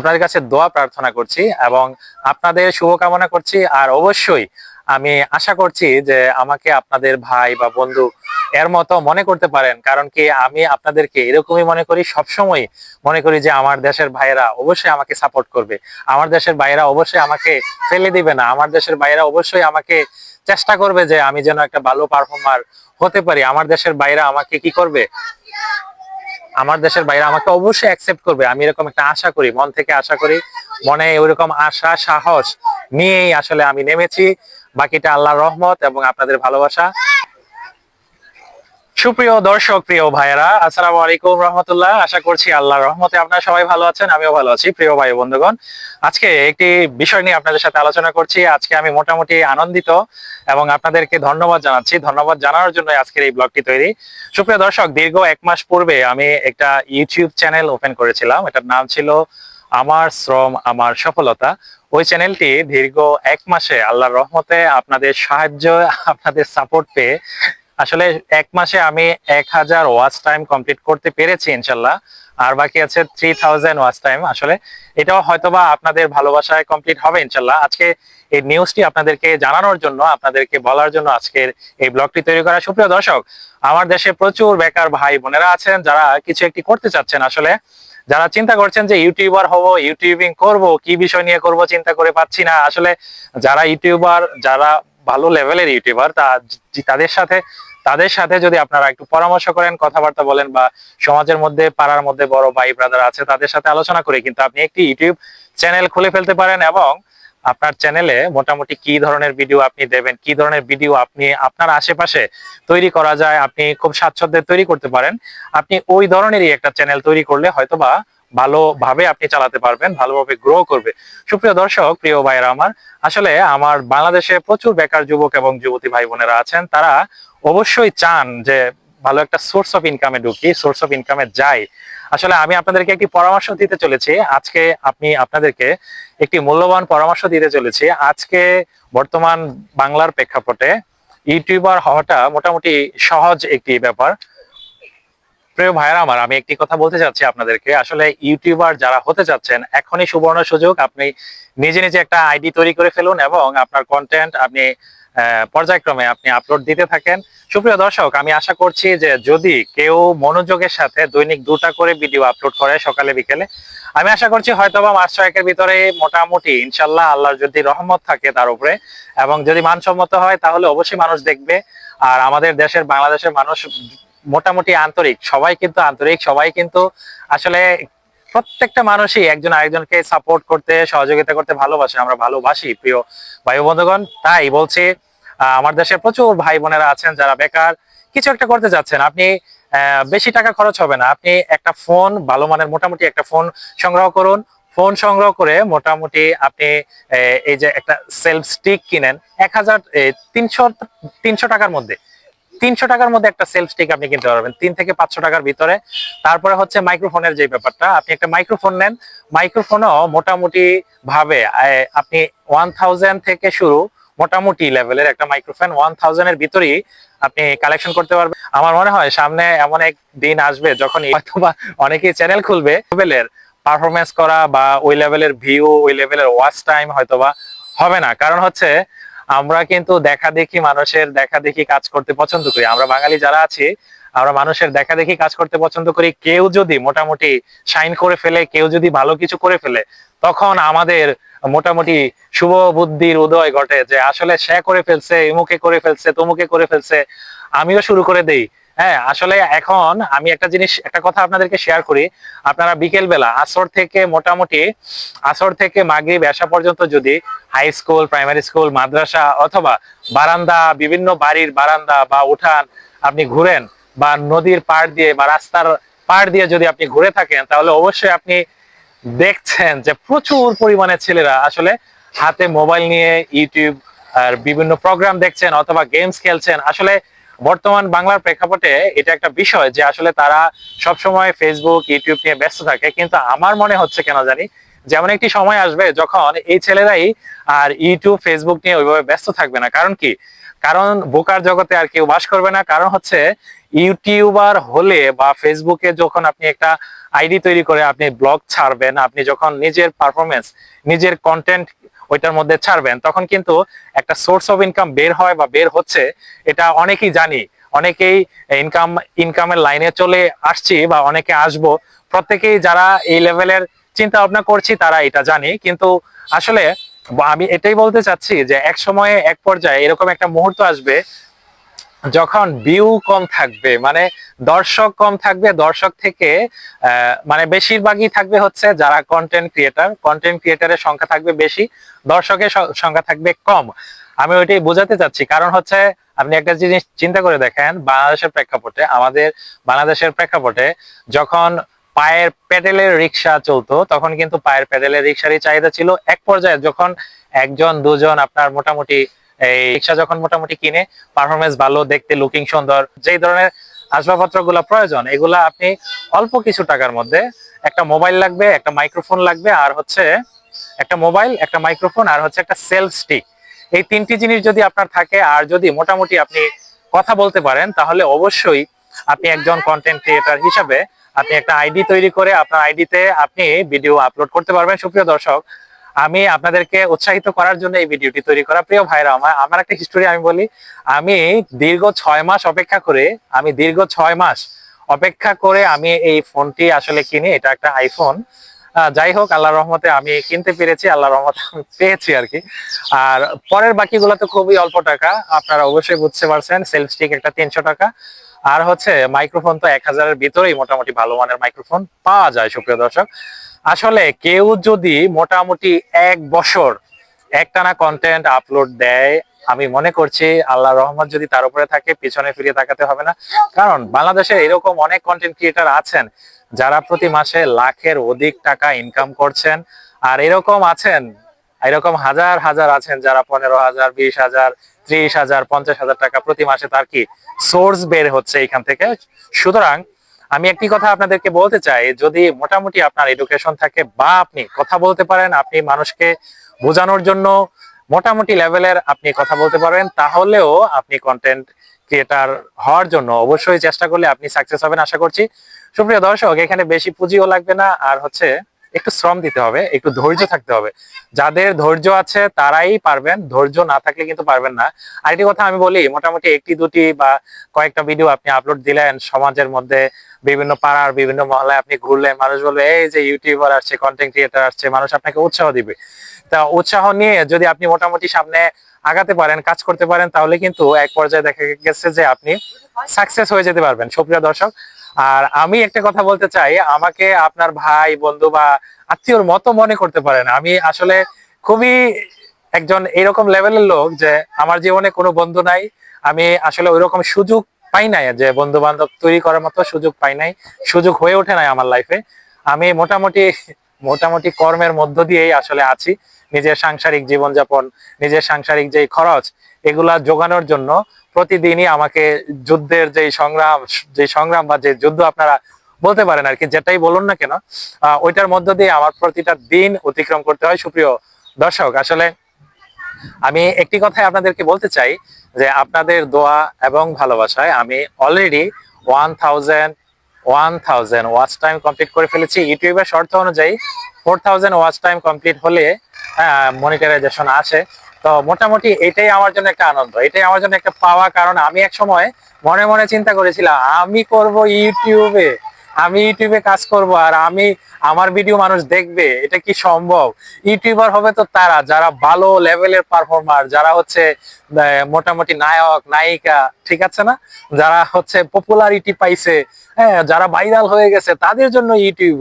আপনাদের কাছে দোয়া প্রার্থনা করছি এবং আপনাদের শুভকামনা করছি। আর অবশ্যই আমি আশা করছি যে আমাকে আপনাদের ভাই বা বন্ধু এর মতো মনে করতে পারেন, কারণ কি আমি আপনাদেরকে এরকমই মনে করি, সবসময় মনে করি যে আমার দেশের ভাইয়েরা অবশ্যই আমাকে সাপোর্ট করবে, আমার দেশের ভাইয়েরা অবশ্যই আমাকে ফেলে দিবে না, আমার দেশের ভাইয়েরা অবশ্যই আমাকে চেষ্টা করবে যে আমি যেন একটা ভালো পারফর্মার হতে পারি। আমার দেশের ভাইয়েরা আমাকে কি করবে, আমার দেশের বাইরে আমাকে অবশ্যই অ্যাকসেপ্ট করবে, আমি এরকম একটা আশা করি, মন থেকে আশা করি, মনে ওইরকম আশা সাহস নিয়েই আসলে আমি নেমেছি। বাকিটা আল্লাহর রহমত এবং আপনাদের ভালোবাসা। সুপ্রিয় দর্শক, প্রিয় ভাইয়েরা, আসসালামু আলাইকুম রহমতুল্লাহ। আশা করছি আল্লাহর রহমতে আপনারা সবাই ভালো আছেন, আমিও ভালো আছি। প্রিয় ভাই বন্ধুগণ, আজকে একটি বিষয় নিয়ে আপনাদের সাথে আলোচনা করছি। আজকে আমি মোটামুটি আনন্দিত এবং আপনাদেরকে ধন্যবাদ জানাচ্ছি। ধন্যবাদ জানানোর জন্য আজকের এই ব্লগটি তৈরি। সুপ্রিয় দর্শক, দীর্ঘ 1 মাস পূর্বে আমি একটা ইউটিউব চ্যানেল ওপেন করেছিলাম। এটার নাম ছিল আমার শ্রম আমার সফলতা। ওই চ্যানেলটি দীর্ঘ 1 মাসে আল্লাহর রহমতে আপনাদের সাহায্য, আপনাদের সাপোর্ট পেয়ে আসলে 1 মাসে আমি 1000 ওয়াচ টাইম কমপ্লিট করতে পেরেছি ইনশাল্লাহ। আর বাকি আছে 3000 ওয়াচ টাইম। আসলে এটাও হয়তোবা আপনাদের ভালোবাসায় কমপ্লিট হবে ইনশাল্লাহ। আজকে এই নিউজটি আপনাদেরকে জানানোর জন্য, আপনাদেরকে বলার জন্য আজকের এই ব্লগটি তৈরি করা। সুপ্রিয় দর্শক, আমার দেশে প্রচুর বেকার ভাই বোনেরা আছেন যারা কিছু একটি করতে চাচ্ছেন। আসলে যারা চিন্তা করছেন যে ইউটিউবার হব, ইউটিউবিং করব, কি বিষয় নিয়ে করব চিন্তা করে পাচ্ছি না। আসলে যারা ইউটিউবার, যারা ভালো লেভেলের ইউটিউবার, তাদের সাথে যদি আপনারা একটু পরামর্শ করেন, কথাবার্তা বলেন, বা সমাজের মধ্যে, পাড়ার মধ্যে বড় ভাই ব্রাদার আছে তাদের সাথে আলোচনা করে কিন্তু আপনি একটি ইউটিউব চ্যানেল খুলে ফেলতে পারেন এবং আপনার চ্যানেলে মোটামুটি কি ধরনের ভিডিও আপনি দেবেন, কি ধরনের ভিডিও আপনি আপনার আশেপাশে তৈরি করা যায়, আপনি খুব স্বাচ্ছন্দ্যে তৈরি করতে পারেন। আপনি ওই ধরনেরই একটা চ্যানেল তৈরি করলে হয়তোবা ভালোভাবে আপনি চালাতে পারবেন, ভালোভাবে গ্রো করবে। সুপ্রিয় দর্শক, প্রিয় ভাইরা আমার, আসলে আমার বাংলাদেশে প্রচুর বেকার যুবক এবং যুবতী ভাই বোনেরা আছেন। তারা অবশ্যই চান যে ভালো একটা সোর্স অফ ইনকামে ঢুকি, সোর্স অফ ইনকামে যাই। আসলে আমি আপনাদেরকে একটি পরামর্শ দিতে চলেছি আজকে। আপনাদেরকে একটি মূল্যবান পরামর্শ দিতে চলেছি আজকে। বর্তমান বাংলার প্রেক্ষাপটে ইউটিউবার হওয়াটা মোটামুটি সহজ একটি ব্যাপার। প্রিয় ভাইয়েরা আমার, আমি একটি কথা বলতে চাচ্ছি আপনাদেরকে। আসলে ইউটিউবার যারা হতে চাচ্ছেন, এখনই সুবর্ণ সুযোগ। আপনি নিজে নিজে একটা আইডি তৈরি করে ফেলুন এবং আপনার কন্টেন্ট আপনি পর্যায়ক্রমে আপনি আপলোড দিতে থাকেন। সুপ্রিয় দর্শক, আমি আশা করছি যে যদি কেউ মনোযোগের সাথে দৈনিক 2টা করে ভিডিও আপলোড করে সকালে বিকেলে, আমি আশা করছি হয়তোবা মাস 6-এর ভিতরে মোটামুটি ইনশাল্লাহ, আল্লাহর যদি রহমত থাকে তার উপরে এবং যদি মানসম্মত হয়, তাহলে অবশ্যই মানুষ দেখবে। আর আমাদের দেশের, বাংলাদেশের মানুষ মোটামুটি আন্তরিক, সবাই কিন্তু আন্তরিক, সবাই কিন্তু আসলে প্রত্যেকটা মানুষই একজন আরেকজনকে সাপোর্ট করতে, সহযোগিতা করতে ভালোবাসে। আমরা ভালোবাসি প্রিয় ভাই বন্ধুগণ। তাই বলছি, আমার দেশে প্রচুর ভাই বোনেরা আছেন যারা বেকার, কিছু একটা করতে যাচ্ছেন। আপনি বেশি টাকা খরচ হবে না, আপনি একটা ফোন, ভালো মানের মোটামুটি একটা ফোন সংগ্রহ করুন। ফোন সংগ্রহ করে মোটামুটি আপনি এই যে একটা সেলফ স্টিক কিনেন 1000, 300 টাকার মধ্যে। 300 টাকার মধ্যে একটা সেলফ স্টিক আপনি কিনতে পারবেন, 3 থেকে 500 টাকার ভিতরে। তারপরে হচ্ছে মাইক্রোফোনের যে ব্যাপারটা, আপনি একটা মাইক্রোফোন নেন। মাইক্রোফোনও মোটামুটি ভাবে আপনি 1000 থেকে শুরু, মোটামুটি লেভেলের একটা মাইক্রোফোন 1000-এর ভিতরেই আপনি কালেকশন করতে পারবেন। আমার মনে হয় সামনে এমন এক দিন আসবে যখন হয়তোবা অনেকেই চ্যানেল খুলবে, লেভেলের পারফরমেন্স করা বা ওই লেভেলের ভিউ, ওই লেভেলের ওয়াচ টাইম হয়তোবা হবে না। কারণ হচ্ছে আমরা কিন্তু মানুষের দেখা দেখি কাজ করতে পছন্দ করি। আমরা বাঙালি যারা আছি, আমরা মানুষের দেখা দেখি কাজ করতে পছন্দ করি। কেউ যদি মোটামুটি শাইন করে ফেলে, কেউ যদি ভালো কিছু করে ফেলে, তখন আমাদের মোটামুটি শুভ বুদ্ধির উদয় ঘটে যে আসলে সে করে ফেলছে, এমুকে করে ফেলছে, তমুকে করে ফেলছে, আমিও শুরু করে দেই। হ্যাঁ, আসলে এখন আমি একটা কথা আপনাদেরকে শেয়ার করি। আপনারা বিকেল বেলা আসর থেকে মাগরিব এশা পর্যন্ত যদি হাই স্কুল, প্রাইমারি স্কুল, মাদ্রাসা অথবা বারান্দা, বিভিন্ন বাড়ির বারান্দা বা উঠান আপনি ঘুরেন, বা নদীর পাড় দিয়ে বা রাস্তার পাড় দিয়ে যদি আপনি ঘুরে থাকেন, তাহলে অবশ্যই আপনি দেখছেন যে প্রচুর পরিমাণে ছেলেরা আসলে হাতে মোবাইল নিয়ে ইউটিউব আর বিভিন্ন প্রোগ্রাম দেখছেন অথবা গেমস খেলছেন। আসলে বর্তমান বাংলার প্রেক্ষাপটে এটা একটা বিষয় যে আসলে তারা সবসময় ফেসবুক, ইউটিউব নিয়ে ব্যস্ত থাকে। কিন্তু আমার মনে হচ্ছে কেন জানি, যেমন একটি সময় আসবে যখন এই ছেলেরাই আর ইউটিউব, ফেসবুক নিয়ে ওইভাবে ব্যস্ত থাকবে না। কারণ কি? কারণ বোকার জগতে আর কেউ বাস করবে না। কারণ হচ্ছে ইউটিউবার হলে বা ফেসবুকে যখন আপনি একটা আইডি তৈরি করে আপনি ব্লগ ছাড়বেন, আপনি যখন নিজের পারফরমেন্স, নিজের কন্টেন্ট ওইটার মধ্যে ছাড়বেন, তখন কিন্তু একটা সোর্স অফ ইনকাম বের হয় বা বের হচ্ছে, এটা অনেকেই জানি। অনেকেই ইনকামের লাইনে চলে আসছি বা অনেকে আসবো, প্রত্যেকেই যারা এই লেভেলের চিন্তা ভাবনা করছি তারা এটা জানি। কিন্তু আসলে আমি এটাই বলতে চাচ্ছি যে এক সময়ে এক পর্যায়ে এরকম একটা মুহূর্ত আসবে যখন ভিউ কম থাকবে, মানে দর্শক কম থাকবে, দর্শক থেকে মানে বেশিরভাগই থাকবে হচ্ছে যারা কন্টেন্ট ক্রিয়েটারের সংখ্যা থাকবে বেশি, দর্শকের সংখ্যা থাকবে কম। আমি ওইটাই বোঝাতে চাচ্ছি। কারণ হচ্ছে আপনি একটা জিনিস চিন্তা করে দেখেন, বাংলাদেশের প্রেক্ষাপটে যখন পায়ের প্যাডেলের রিক্সা চলতো, তখন কিন্তু পায়ের প্যাডেলের রিক্সারই চাহিদা ছিল। এক পর্যায়ে যখন একজন দুজন আপনার মোটামুটি এই রিক্সা যখন মোটামুটি কিনে, পারফরমেন্স ভালো, দেখতে লুকিং সুন্দর, যেই ধরনের আসবাবপত্র গুলা প্রয়োজন, এগুলা আপনি অল্প কিছু টাকার মধ্যে, একটা মোবাইল লাগবে, একটা মাইক্রোফোন লাগবে, আর হচ্ছে একটা মোবাইল, একটা মাইক্রোফোন, আর হচ্ছে একটা সেলফ স্টিক। এই তিনটি জিনিস যদি আপনার থাকে, আর যদি মোটামুটি আপনি কথা বলতে পারেন, তাহলে অবশ্যই আপনি একজন কন্টেন্ট ক্রিয়েটর হিসাবে আপনি একটা আইডি তৈরি করে আপনার আইডিতে আপনি ভিডিও আপলোড করতে পারবেন। সুপ্রিয় দর্শক, আমি আপনাদেরকে উৎসাহিত করার জন্য এই ভিডিওটি তৈরি করা। প্রিয় ভাইরা, আমার একটা হিস্টোরি আমি বলি। আমি দীর্ঘ 6 মাস অপেক্ষা করে, আমি এই ফোনটি আসলে কিনি। এটা একটা আইফোন। যাই হোক, আল্লাহর রহমতে আমি কিনতে পেরেছি, আল্লাহর রহমতে আমি পেয়েছি আর কি। আর পরের বাকিগুলো তো খুবই অল্প টাকা, আপনারা অবশ্যই বুঝতে পারছেন। সেলফ স্টিক একটা 300 টাকা, আর হচ্ছে মাইক্রোফোন তো 1000-এর ভিতরেই মোটামুটি ভালো মানের মাইক্রোফোন পাওয়া যায়। সুপ্রিয় দর্শক, আসলে কেউ যদি মোটামুটি 1 বছর একটানা কন্টেন্ট আপলোড দেয়, আমি মনে করছি আল্লাহর রহমত যদি তার উপরে থাকে, পিছনে ফিরে তাকাতে হবে না। কারণ বাংলাদেশে এরকম অনেক কন্টেন্ট ক্রিয়েটার আছেন যারা প্রতি মাসে লাখের অধিক টাকা ইনকাম করছেন। আর এরকম হাজার হাজার আছেন যারা 15,000, 20,000, 30,000, 50,000 টাকা প্রতি মাসে তার কি সোর্স বের হচ্ছে এখান থেকে। সুতরাং আমি একটি কথা আপনাদেরকে বলতে চাই, যদি মোটামুটি আপনার এডুকেশন থাকে বা আপনি কথা বলতে পারেন, আপনি মানুষকে বোঝানোর জন্য মোটামুটি লেভেলের আপনি কথা বলতে পারেন, তাহলেও আপনি কন্টেন্ট ক্রিয়েটার হওয়ার জন্য অবশ্যই চেষ্টা করলে আপনি সাকসেস হবেন আশা করছি। সুপ্রিয় দর্শক, এখানে বেশি পুঁজিও লাগবে না, আর হচ্ছে একটু শ্রম দিতে হবে, একটু ধৈর্য থাকতে হবে। যাদের ধৈর্য আছে তারাই পারবেন, ধৈর্য না থাকলে কিন্তু পারবেন না। আরেকটি কথা আমি বলি, মোটামুটি একটি দুটি বা কয়েকটা ভিডিও আপনি আপলোড দিলেন, সমাজের মধ্যে বিভিন্ন পাড়ার বিভিন্ন মহলায় আপনি ঘুরলেন, মানুষ বলবে এই যে ইউটিউবার আসছে, কন্টেন্ট ক্রিয়েটার আসছে, মানুষ আপনাকে উৎসাহ দিবে। তা উৎসাহ নিয়ে যদি আপনি মোটামুটি সামনে আগাতে পারেন, কাজ করতে পারেন, তাহলে কিন্তু এক পর্যায়ে দেখা গেছে যে আপনি সাকসেস হয়ে যেতে পারবেন। সুপ্রিয় দর্শক, আর আমি একটা কথা বলতে চাই, আমাকে আপনার ভাই, বন্ধু বা আত্মীয়র মতো মনে করতে পারেন। আমি আসলে খুবই একজন এরকম লেভেলের লোক যে আমার জীবনে কোনো বন্ধু নাই। আমি আসলে ওইরকম সুযোগ পাই নাই, যে বন্ধু বান্ধব তৈরি করার মতো সুযোগ পাই নাই, সুযোগ হয়ে ওঠে নাই আমার লাইফে। আমি মোটামুটি মোটামুটি কর্মের মধ্য দিয়েই আসলে আছি। নিজের সাংসারিক জীবনযাপন, নিজের সাংসারিক যে খরচ, এগুলা যোগানোর জন্য প্রতিদিনই আমাকে যুদ্ধের যে সংগ্রাম বা যে যুদ্ধ আপনারা বলতে পারেন আর কি, যেটাই বলুন না কেন, ওইটার মধ্য দিয়ে আমার প্রতিটা দিন অতিক্রম করতে হয়। সুপ্রিয় দর্শক, আসলে আমি একটি কথাই আপনাদেরকে বলতে চাই যে আপনাদের দোয়া এবং ভালোবাসায় আমি অলরেডি 1000 ওয়াচ টাইম কমপ্লিট করে ফেলেছি। ইউটিউবের শর্ত অনুযায়ী 4000 ওয়াচ টাইম কমপ্লিট হলে মনিটাইজেশন আসে। তো মোটামুটি এটাই আমার জন্য একটা আনন্দ, এটাই আমার জন্য একটা পাওয়া। কারণ আমি এক সময় মনে মনে চিন্তা করেছিলাম আমি ইউটিউবে কাজ করব, আর আমার ভিডিও মানুষ দেখবে, এটা কি সম্ভব? ইউটিউবার হবে তো তারা যারা ভালো লেভেলের পারফর্মার, যারা হচ্ছে মোটামুটি নায়ক নায়িকা, ঠিক আছে না, যারা হচ্ছে পপুলারিটি পাইছে, হ্যাঁ, যারা ভাইরাল হয়ে গেছে, তাদের জন্য ইউটিউব।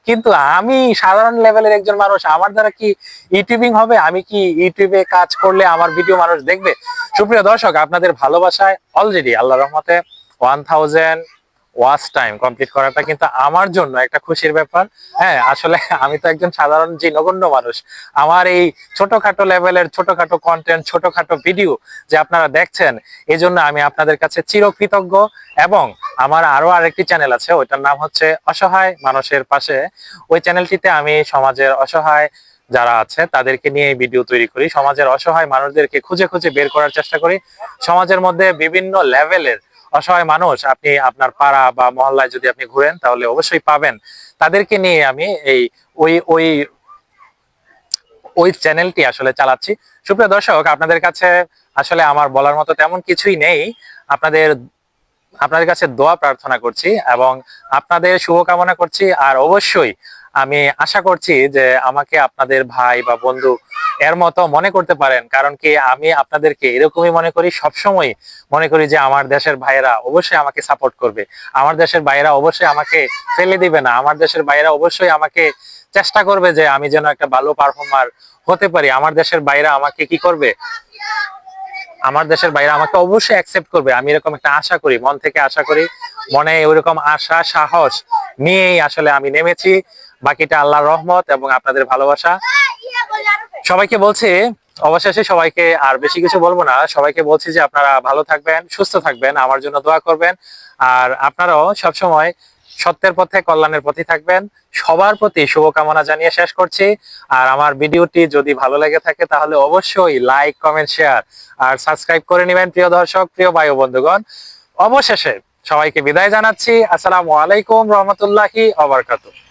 কিন্তু আমি সাধারণ লেভেলের একজন মানুষ, আমার দ্বারা কি ইউটিউবিং হবে? আমি কি ইউটিউবে কাজ করলে আমার ভিডিও মানুষ দেখবে? সুপ্রিয় দর্শক, আপনাদের ভালোবাসায় অলরেডি আল্লাহর রহমতে 1000 ওয়াচ টাইম কমপ্লিট করাটা কিন্তু আমার জন্য একটা খুশির ব্যাপার। হ্যাঁ, আসলে আমি তো একজন সাধারণ যে নগণ্য মানুষ। আমার এই ছোটখাটো লেভেলের ছোটখাটো কন্টেন্ট, ছোটখাটো ভিডিও যে আপনারা দেখছেন, এই জন্য আমি আপনাদের কাছে চিরকৃতজ্ঞ। এবং আমার আরো আরেকটি চ্যানেল আছে, ওইটার নাম হচ্ছে অসহায় মানুষের পাশে। ওই চ্যানেলটিতে আমি সমাজের অসহায় যারা আছে তাদেরকে নিয়ে ভিডিও তৈরি করি, সমাজের অসহায় মানুষদেরকে খুঁজে খুঁজে বের করার চেষ্টা করি। সমাজের মধ্যে বিভিন্ন লেভেলের অসহায় মানুষ আপনি আপনার পাড়া বা মহল্লায় যদি আপনি ঘুরেন তাহলে অবশ্যই পাবেন। তাদেরকে নিয়ে আমি এই ওই ওই ওই চ্যানেলটি আসলে চালাচ্ছি। সুপ্রিয় দর্শক, আপনাদের কাছে আসলে আমার বলার মতো তেমন কিছুই নেই। আপনাদের আপনাদের কাছে দোয়া প্রার্থনা করছি এবং আপনাদের শুভকামনা করছি। আর অবশ্যই আমি আশা করছি যে আমাকে আপনাদের ভাই বা বন্ধু এর মতো মনে করতে পারেন, কারণ কি আমি আপনাদেরকে এরকমই মনে করি, সবসময় মনে করি যে আমার দেশের ভাইয়েরা অবশ্যই আমাকে সাপোর্ট করবে, আমার দেশের ভাইয়েরা অবশ্যই আমাকে ফেলে দিবে না, আমার দেশের ভাইয়েরা অবশ্যই আমাকে চেষ্টা করবে যে আমি যেন একটা ভালো পারফর্মার হতে পারি। আমার দেশের ভাইয়েরা আমাকে কি করবে, আমার দেশের বাইরে আমাকে অবশ্যই অ্যাকসেপ্ট করবে, আমি এরকম একটা আশা করি, মন থেকে আশা করি। মনে ওইরকম আশা সাহস নিয়েই আসলে আমি নেমেছি। বাকিটা আল্লাহর রহমত এবং আপনাদের ভালোবাসা। সবাইকে বলছি, অবশেষে সবাইকে আর বেশি কিছু বলবো না, সবাইকে বলছি যে আপনারা ভালো থাকবেন, সুস্থ থাকবেন, আমার জন্য দোয়া করবেন। আর আপনারাও সবসময় সত্যের পথে, কল্যাণের পথে থাকবেন। সবার প্রতি শুভকামনা জানিয়ে শেষ করছি। আর আমার ভিডিওটি যদি ভালো লেগে থাকে তাহলে অবশ্যই লাইক, কমেন্ট, শেয়ার আর সাবস্ক্রাইব করে নেবেন প্রিয় দর্শক, প্রিয় ভাই ও বন্ধুগণ। অবশেষে সবাইকে বিদায় জানাচ্ছি। আসসালামু আলাইকুম রহমতুল্লাহি ওয়া বারাকাতুহু।